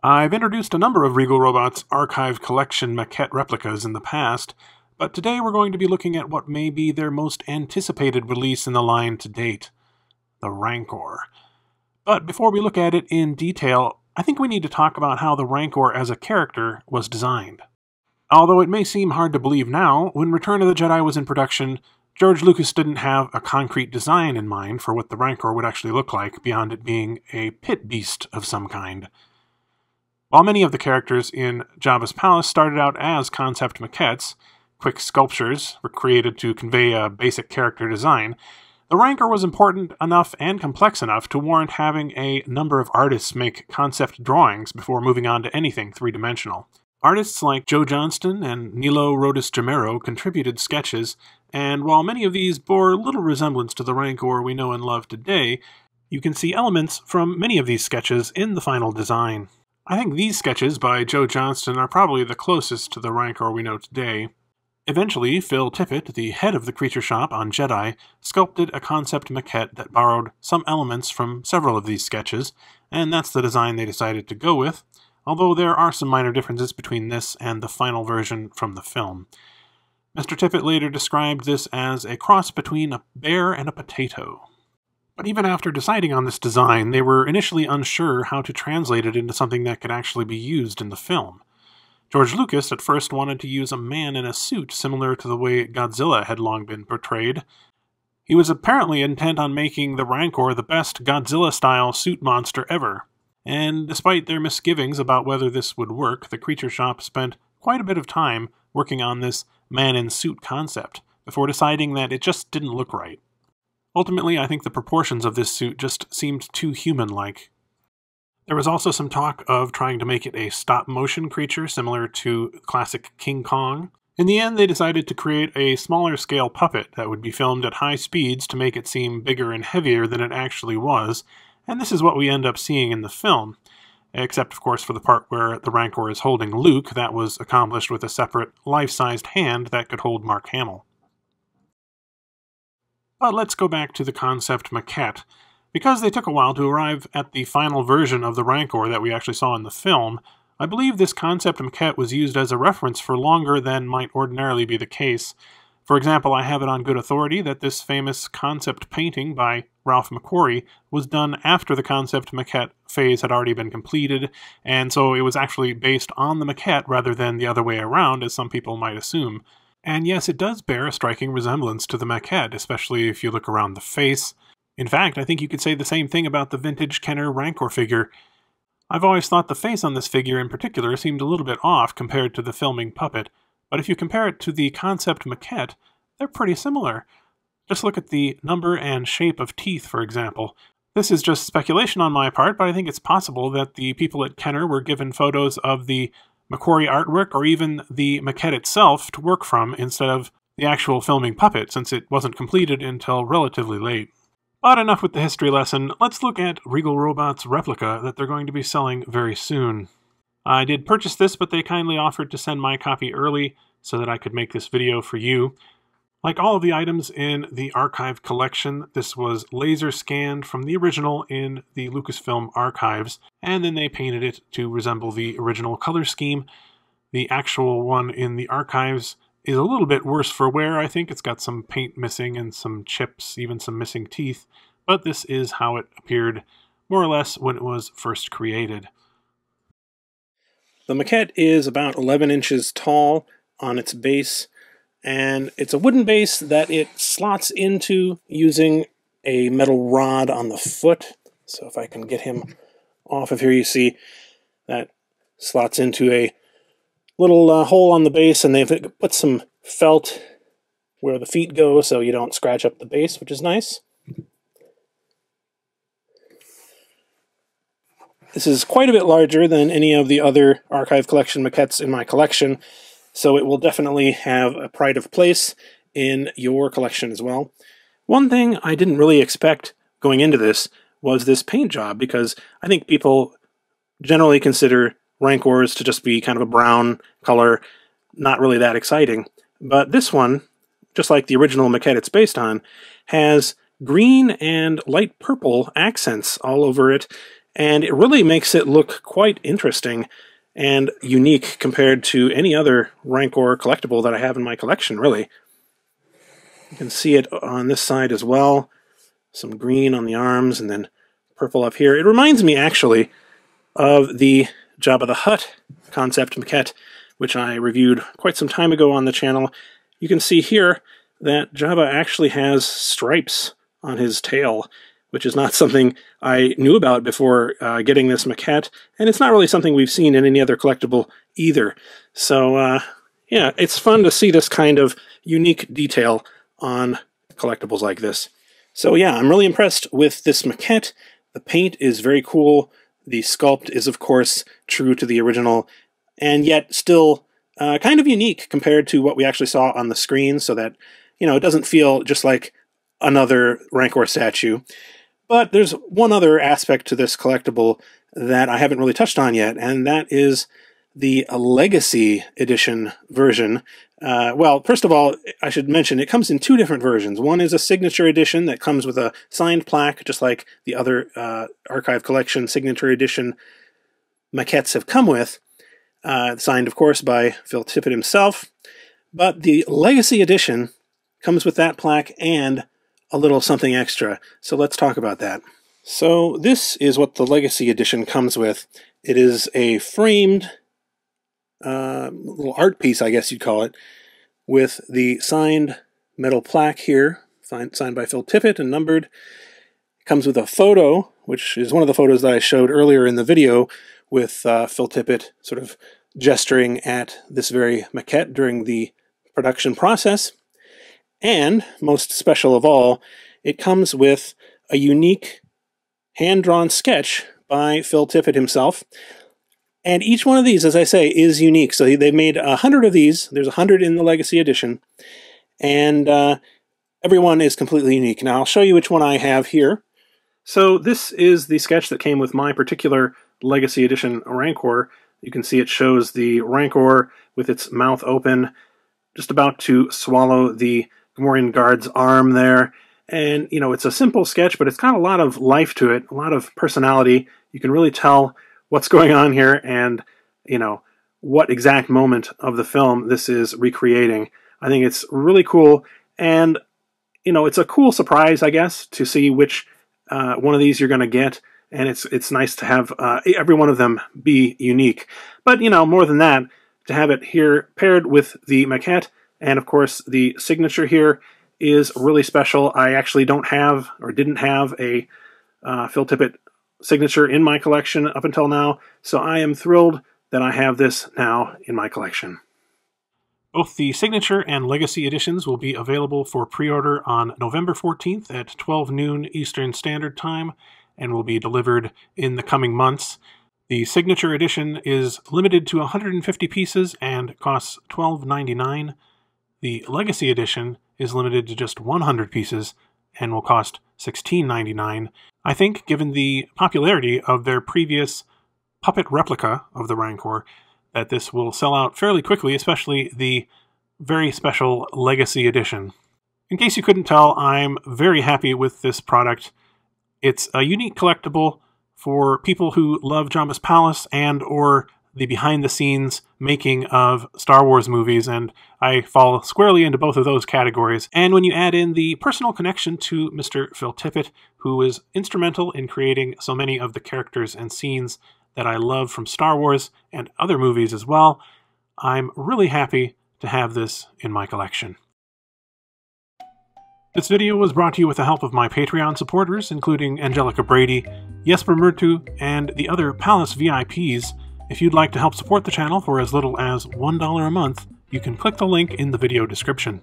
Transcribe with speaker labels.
Speaker 1: I've introduced a number of Regal Robot's archive collection maquette replicas in the past, but today we're going to be looking at what may be their most anticipated release in the line to date, the Rancor. But before we look at it in detail, I think we need to talk about how the Rancor as a character was designed. Although it may seem hard to believe now, when Return of the Jedi was in production, George Lucas didn't have a concrete design in mind for what the Rancor would actually look like beyond it being a pit beast of some kind. While many of the characters in Jabba's palace started out as concept maquettes, quick sculptures were created to convey a basic character design, the Rancor was important enough and complex enough to warrant having a number of artists make concept drawings before moving on to anything three-dimensional. Artists like Joe Johnston and Nilo Rodis Jamero contributed sketches, and while many of these bore little resemblance to the Rancor we know and love today, you can see elements from many of these sketches in the final design. I think these sketches by Joe Johnston are probably the closest to the Rancor we know today. Eventually, Phil Tippett, the head of the creature shop on Jedi, sculpted a concept maquette that borrowed some elements from several of these sketches, and that's the design they decided to go with, although there are some minor differences between this and the final version from the film. Mr. Tippett later described this as a cross between a bear and a potato. But even after deciding on this design, they were initially unsure how to translate it into something that could actually be used in the film. George Lucas at first wanted to use a man in a suit similar to the way Godzilla had long been portrayed. He was apparently intent on making the Rancor the best Godzilla-style suit monster ever. And despite their misgivings about whether this would work, the creature shop spent quite a bit of time working on this man-in-suit concept before deciding that it just didn't look right. Ultimately, I think the proportions of this suit just seemed too human-like. There was also some talk of trying to make it a stop-motion creature similar to classic King Kong. In the end, they decided to create a smaller-scale puppet that would be filmed at high speeds to make it seem bigger and heavier than it actually was, and this is what we end up seeing in the film. Except, of course, for the part where the Rancor is holding Luke, that was accomplished with a separate, life-sized hand that could hold Mark Hamill. But let's go back to the concept maquette. Because they took a while to arrive at the final version of the Rancor that we actually saw in the film, I believe this concept maquette was used as a reference for longer than might ordinarily be the case. For example, I have it on good authority that this famous concept painting by Ralph McQuarrie was done after the concept maquette phase had already been completed, and so it was actually based on the maquette rather than the other way around, as some people might assume. And yes, it does bear a striking resemblance to the maquette, especially if you look around the face. In fact, I think you could say the same thing about the vintage Kenner Rancor figure. I've always thought the face on this figure in particular seemed a little bit off compared to the filming puppet, but if you compare it to the concept maquette, they're pretty similar. Just look at the number and shape of teeth, for example. This is just speculation on my part, but I think it's possible that the people at Kenner were given photos of the McQuarrie artwork or even the maquette itself to work from instead of the actual filming puppet, since it wasn't completed until relatively late. But enough with the history lesson, let's look at Regal Robot's replica that they're going to be selling very soon. I did purchase this, but they kindly offered to send my copy early so that I could make this video for you. Like all of the items in the archive collection, this was laser scanned from the original in the Lucasfilm archives, and then they painted it to resemble the original color scheme. The actual one in the archives is a little bit worse for wear, I think. It's got some paint missing and some chips, even some missing teeth, but this is how it appeared more or less when it was first created. The maquette is about 11 inches tall on its base, and it's a wooden base that it slots into using a metal rod on the foot. So if I can get him off of here, you see that slots into a little hole on the base, and they've put some felt where the feet go so you don't scratch up the base, which is nice. This is quite a bit larger than any of the other archive collection maquettes in my collection, so it will definitely have a pride of place in your collection as well. One thing I didn't really expect going into this was this paint job, because I think people generally consider Rancors to just be kind of a brown color, not really that exciting. But this one, just like the original maquette it's based on, has green and light purple accents all over it, and it really makes it look quite interesting and unique compared to any other Rancor collectible that I have in my collection, really. You can see it on this side as well. Some green on the arms and then purple up here. It reminds me, actually, of the Jabba the Hutt concept maquette, which I reviewed quite some time ago on the channel. You can see here that Jabba actually has stripes on his tail, which is not something I knew about before getting this maquette, and it's not really something we've seen in any other collectible either. So, yeah, it's fun to see this kind of unique detail on collectibles like this. So yeah, I'm really impressed with this maquette. The paint is very cool. The sculpt is, of course, true to the original, and yet still kind of unique compared to what we actually saw on the screen, so that, you know, it doesn't feel just like another Rancor statue. But there's one other aspect to this collectible that I haven't really touched on yet, and that is the Legacy Edition version. Well, first of all, I should mention it comes in two different versions. One is a signature edition that comes with a signed plaque, just like the other Archive Collection signature edition maquettes have come with, signed, of course, by Phil Tippett himself. But the Legacy Edition comes with that plaque and a little something extra. So let's talk about that. So this is what the Legacy Edition comes with. It is a framed little art piece, I guess you'd call it, with the signed metal plaque here, signed by Phil Tippett and numbered. It comes with a photo, which is one of the photos that I showed earlier in the video, with Phil Tippett sort of gesturing at this very maquette during the production process. And, most special of all, it comes with a unique hand-drawn sketch by Phil Tippett himself. And each one of these, as I say, is unique. So they've made 100 of these. There's 100 in the Legacy Edition. And every one is completely unique. Now, I'll show you which one I have here. So this is the sketch that came with my particular Legacy Edition Rancor. You can see it shows the Rancor with its mouth open, just about to swallow the Gamorrean guard's arm there. And, you know, it's a simple sketch, but it's got a lot of life to it, a lot of personality. You can really tell what's going on here and, you know, what exact moment of the film this is recreating. I think it's really cool, and, you know, it's a cool surprise, I guess, to see which one of these you're going to get, and it's nice to have every one of them be unique. But, you know, more than that, to have it here paired with the maquette, and, of course, the signature here is really special. I actually don't have, or didn't have, a Phil Tippett signature in my collection up until now, so I am thrilled that I have this now in my collection. Both the Signature and Legacy editions will be available for pre-order on November 14th at 12 noon Eastern Standard Time and will be delivered in the coming months. The Signature edition is limited to 150 pieces and costs $12.99. The Legacy edition is limited to just 100 pieces and will cost $16.99. I think, given the popularity of their previous puppet replica of the Rancor, that this will sell out fairly quickly, especially the very special Legacy edition. In case you couldn't tell, I'm very happy with this product. It's a unique collectible for people who love Jabba's Palace and or the behind-the-scenes making of Star Wars movies, and I fall squarely into both of those categories. And when you add in the personal connection to Mr. Phil Tippett, who was instrumental in creating so many of the characters and scenes that I love from Star Wars and other movies as well, I'm really happy to have this in my collection. This video was brought to you with the help of my Patreon supporters, including Angelica Brady, Jesper Murtu, and the other Palace VIPs. If you'd like to help support the channel for as little as $1 a month, you can click the link in the video description.